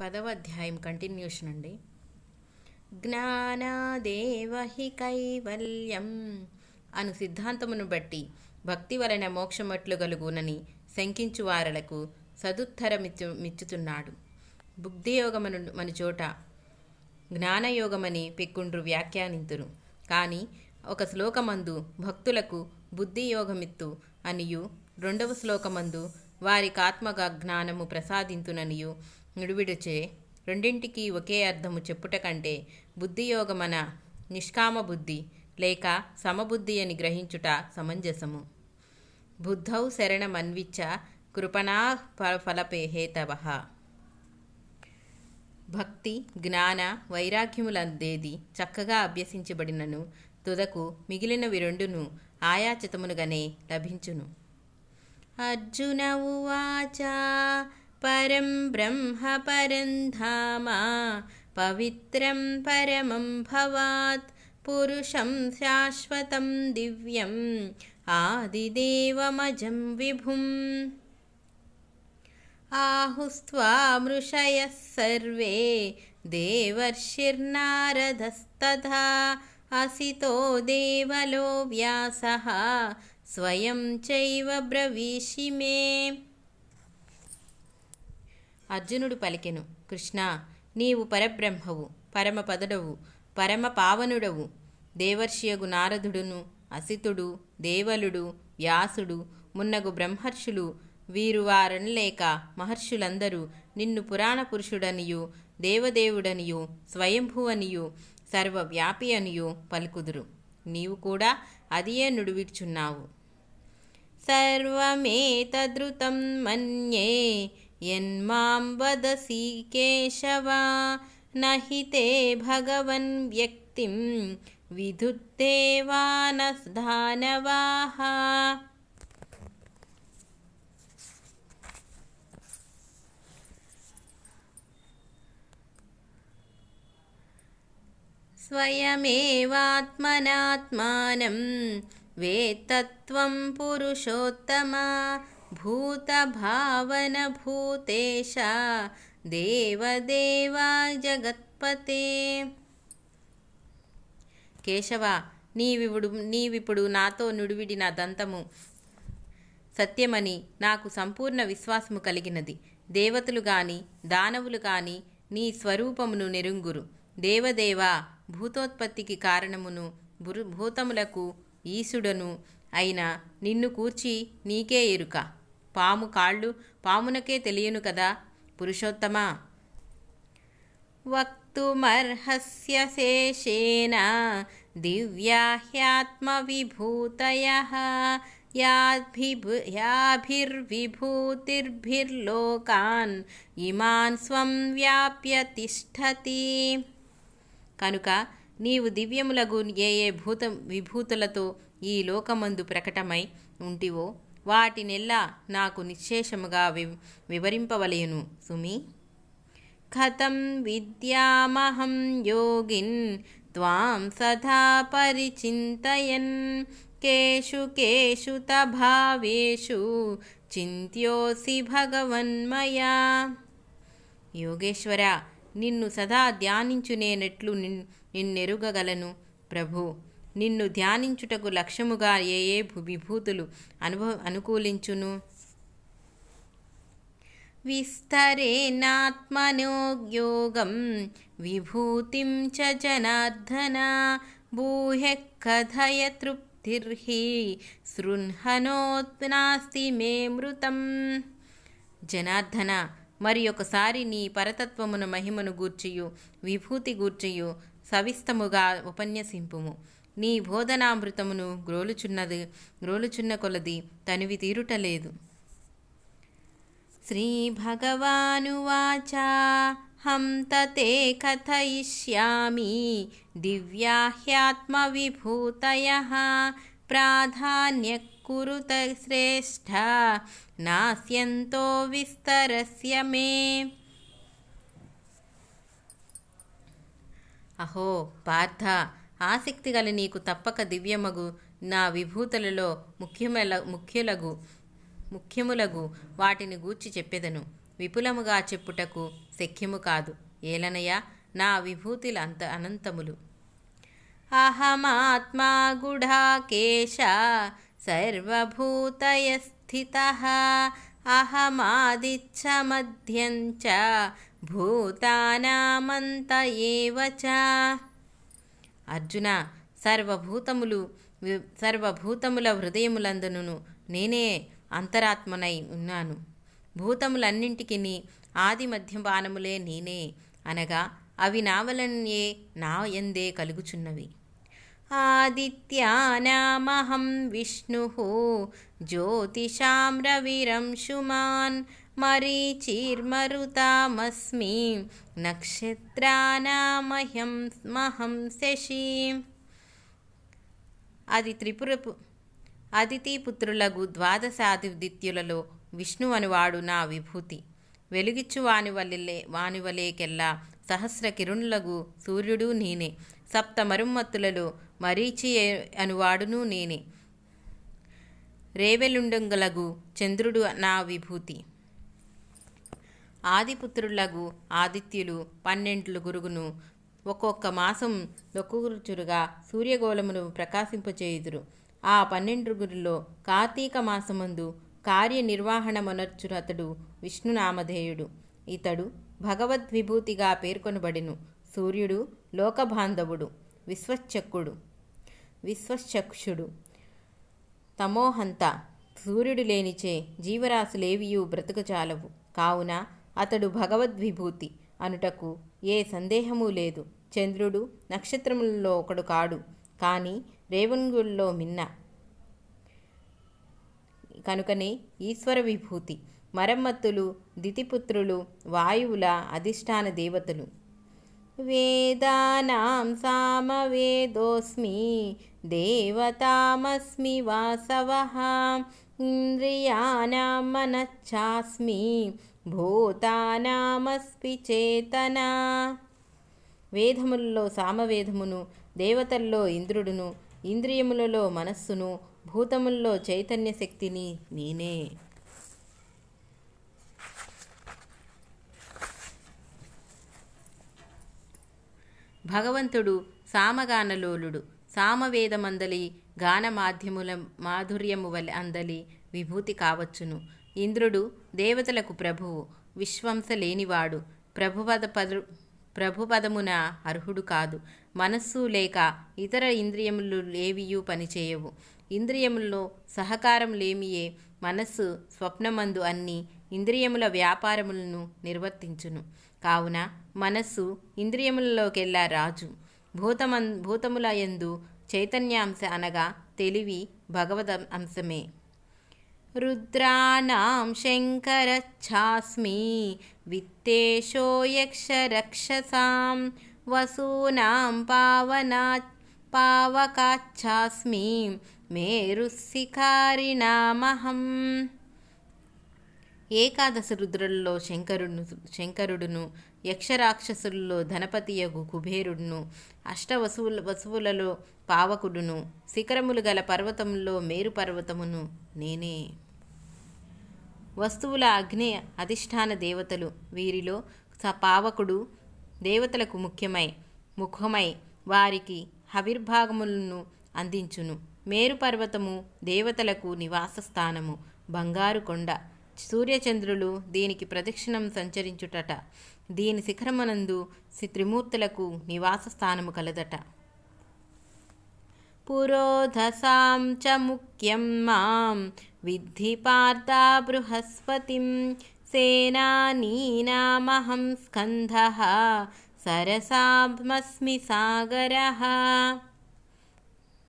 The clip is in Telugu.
10వ అధ్యాయం కంటిన్యూషన్ అండి. జ్ఞానాదేవ హి కైవల్యం అను సిద్ధాంతమును బట్టి భక్తి వలన మోక్షమట్లు గలుగునని శంకించువారలకు సదుత్తరమిచ్చుతున్నాడు. బుద్ధియోగమను మనుచోట జ్ఞానయోగమని పెక్కుండ్రు వ్యాఖ్యానింతురు. కానీ ఒక శ్లోకమందు భక్తులకు బుద్ధియోగమిత్తు అనియు, 2వ శ్లోకమందు వారికాత్మగా జ్ఞానము ప్రసాదింతుననియు నుడివిడుచే రెండింటికి ఒకే అర్థము చెప్పుట కంటే బుద్ధియోగమన నిష్కామ బుద్ధి లేక సమబుద్ధి అని గ్రహించుట సమంజసము. బుద్ధౌ శరణమన్విచ్చ కృపణా ఫలపే హేతవః. భక్తి జ్ఞాన వైరాగ్యములందేది చక్కగా అభ్యసించబడినను తుదకు మిగిలినవి రెండును ఆయాచితమునుగానే లభించును. అర్జున ఉవాచ పరం బ్రహ్మ పరం ధామ పవిత్రం పరమం భవాత్ పురుషం శాశ్వతం దివ్యం ఆదిదేవమజం విభుం ఆహుస్త్వా మృషయః సర్వే దేవర్షిర్నారదస్తథా అసితో దేవలో వ్యాసః స్వయం చైవ బ్రవీషి మే. అర్జునుడు పలికెను, కృష్ణ, నీవు పరబ్రహ్మవు, పరమపదుడవు, పరమ పావనుడవు. దేవర్షియగు నారదుడును, అసితుడు, దేవలుడు, వ్యాసుడు మున్నగు బ్రహ్మర్షులు వీరువారనలేక మహర్షులందరూ నిన్ను పురాణ పురుషుడనియు, దేవదేవుడనియు, స్వయంభువనియు, సర్వవ్యాపి అనియు పలుకుదురు. నీవు కూడా అదియే నుడివిడ్చున్నావు. సర్వమేతదృతం మన్యే యన్మాం వదసి కేశవ నహి తే భగవన్ వ్యక్తిం విదుత్తేవానధానవాః. స్వయమేవాత్మనాత్మానం వేత్తత్వం పురుషోత్తమ భూతభావన భూతేశ దేవదేవా జగత్పతే. కేశవ, నీవిప్పుడు నాతో నుడివిడిన దంతము సత్యమని నాకు సంపూర్ణ విశ్వాసము కలిగినది. దేవతలు గాని దానవులు గాని నీ స్వరూపమును నెరుంగురు. దేవదేవా, భూతోత్పత్తికి కారణమును భూతములకు ఈశుడను అయిన నిన్ను కూర్చి నీకే ఎరుక. పాము కాళ్ళు పామునకే తెలియను కదా పురుషోత్తమా. వక్తుమర్హస్య శేషేన దివ్యా హ్యాత్మవిభూతయః యాభిర్విభూతిర్భిర్లోకాన్ ఇమాన్ స్వం వ్యాప్య తిష్ఠతి. కనుక నీవు దివ్యములగు ఏ ఏ విభూతులతో ఈ లోకమందు ప్రకటమై ఉంటివో వాటినెల్లా నాకు నిశ్శేషముగా వివరింపవలయును సుమి. కథం విద్యామహం యోగిన్ త్వాం సదా పరిచింతయన్ కేషు కేషు తభావేషు చింత్యోసి భగవన్మయా. యోగేశ్వర, నిన్ను సదా ధ్యానించునేనట్లు నిన్నెరుగగలను ప్రభు. నిన్ను ధ్యానించుటకు లక్ష్యముగా ఏ ఏ విభూతులు అనుకూలించును. విస్తరేణాత్మనోయోగం విభూతిం చ జనార్దన భూయః కథయ తృప్తిర్హి శృణ్హనోత్నాస్తి మే మృతం. జనార్దన, మరి ఒకసారి నీ పరతత్వమున మహిమను గూర్చియు విభూతి గూర్చియు సవిస్తముగా ఉపన్యసింపుము. నీ బోధనామృతమును గ్రోలుచున్న కొలది తనివి తీరుటలేదు. శ్రీ భగవానువాచ హం తే కథయిష్యామి దివ్యా హ్యాత్మవిభూతయః ప్రాధాన్య కురుత శ్రేష్ఠ నాస్యంతో విస్తరస్య మే. అహో పార్థ, ఆసక్తి గల నీకు తప్పక దివ్యమగు నా విభూతులలో ముఖ్యములగు వాటిని గూర్చి చెప్పెదను. విపులముగా చెప్పుటకు శక్యము కాదు. ఏలనయ నా విభూతులు అనంతములు. అహమాత్మా గుఢాకేశ సర్వభూతయస్థితః అహమాదిచ్చ మధ్యం చ భూతానామంత ఏవ చ. అర్జున, సర్వభూతముల హృదయములందును నేనే అంతరాత్మనై ఉన్నాను. భూతములన్నింటికి ఆది మధ్యమానములే నేనే, అనగా అవి నా వలనే నా యందే కలుగుచున్నవి. ఆదిత్యానామహం విష్ణుః జ్యోతిషాం రవిరంశుమాన్ మరీచిర్మరుతామస్మి నక్షత్రానామహం శశి. అదితిపుత్రులగు ద్వాదశాదిత్యులలో విష్ణు అనువాడు నా విభూతి. వెలుగిచ్చు వానివలేకెల్లా సహస్ర కిరణులగు సూర్యుడు నేనే. సప్త మరుమ్మత్తులలో మరీచి అనువాడును నేనే. రేవెలుండంగలగు చంద్రుడు నా విభూతి. ఆదిపుత్రులగు ఆదిత్యులు 12 ఒక్కొక్క మాసం లొక్కుచురుగా సూర్యగోళమును ప్రకాశింపచేయుదురు. ఆ 12 కార్తీక మాసమందు కార్యనిర్వహణమొనర్చు అతడు విష్ణునామధేయుడు. ఇతడు భగవద్విభూతిగా పేర్కొనబడెను. సూర్యుడు లోకబాంధవుడు, విశ్వచక్షుడు, తమోహంత. సూర్యుడు లేనిచే జీవరాశులేవియూ బ్రతుకచాలవు. కావున అతడు భగవద్విభూతి అనుటకు ఏ సందేహమూ లేదు. చంద్రుడు నక్షత్రములలో ఒకడు కాడు, కానీ రేవంగుల్లో మిన్న. కనుకనే ఈశ్వర విభూతి. మరమ్మత్తులు దితిపుత్రులు వాయువుల అధిష్టాన దేవతలు. వేదానాం సామవేదోస్మి దేవతామస్మి వాసవః ఇంద్రియాణాం మనశ్చాస్మి భూతానామస్మి చేతనా. వేదములలో సామవేదమును, దేవతల్లో ఇంద్రుడును, ఇంద్రియములలో మనస్సును, భూతముల్లో చైతన్య శక్తిని నేనే. భగవంతుడు సామగానలోలుడు. సామవేదమందలి గాన మాధుర్యము వలె అందలి విభూతి కావచ్చును. ఇంద్రుడు దేవతలకు ప్రభువు, విశ్వంస లేనివాడు, ప్రభుపదమున అర్హుడు కాదు. మనస్సు లేక ఇతర ఇంద్రియములు ఏవియూ పనిచేయవు. ఇంద్రియముల్లో సహకారం లేమియే మనస్సు స్వప్నమందు అన్ని ఇంద్రియముల వ్యాపారములను నిర్వర్తించును. కావున మనస్సు ఇంద్రియములలోకెల్లా రాజు. భూతముల యందు చైతన్యాంశ అనగా తెలివి భగవద్ అంశమే. రుద్రాణాం శంకరచ్ఛాస్మి విత్తేషో యక్షరక్షసాం వసూనాం పావకాచ్ఛాస్మి మేరుశిఖారిణామహం. ఏకాదశ రుద్రులలో శంకరుడును, యక్షరాక్షసులలో ధనపతియగు కుబేరుడును, వసువులలో పావకుడును, శిఖరములు గల పర్వతములో మేరు పర్వతమును నేనే. వస్తువుల అగ్ని అధిష్టాన దేవతలు. వీరిలో పావకుడు దేవతలకు ముఖమై వారికి హవిర్భాగములను అందించును. మేరు పర్వతము దేవతలకు నివాస స్థానము, బంగారు కొండ. సూర్యచంద్రులు దీనికి ప్రదక్షిణం సంచరించుటట. దీని శిఖరమునందు త్రిమూర్తులకు నివాస స్థానము కలదట. పురోధసాం చ ముఖ్యం మాం విద్ధి పార్థ బృహస్పతిం సేనానీనామహం స్కంధః సరసామస్మి సాగరః.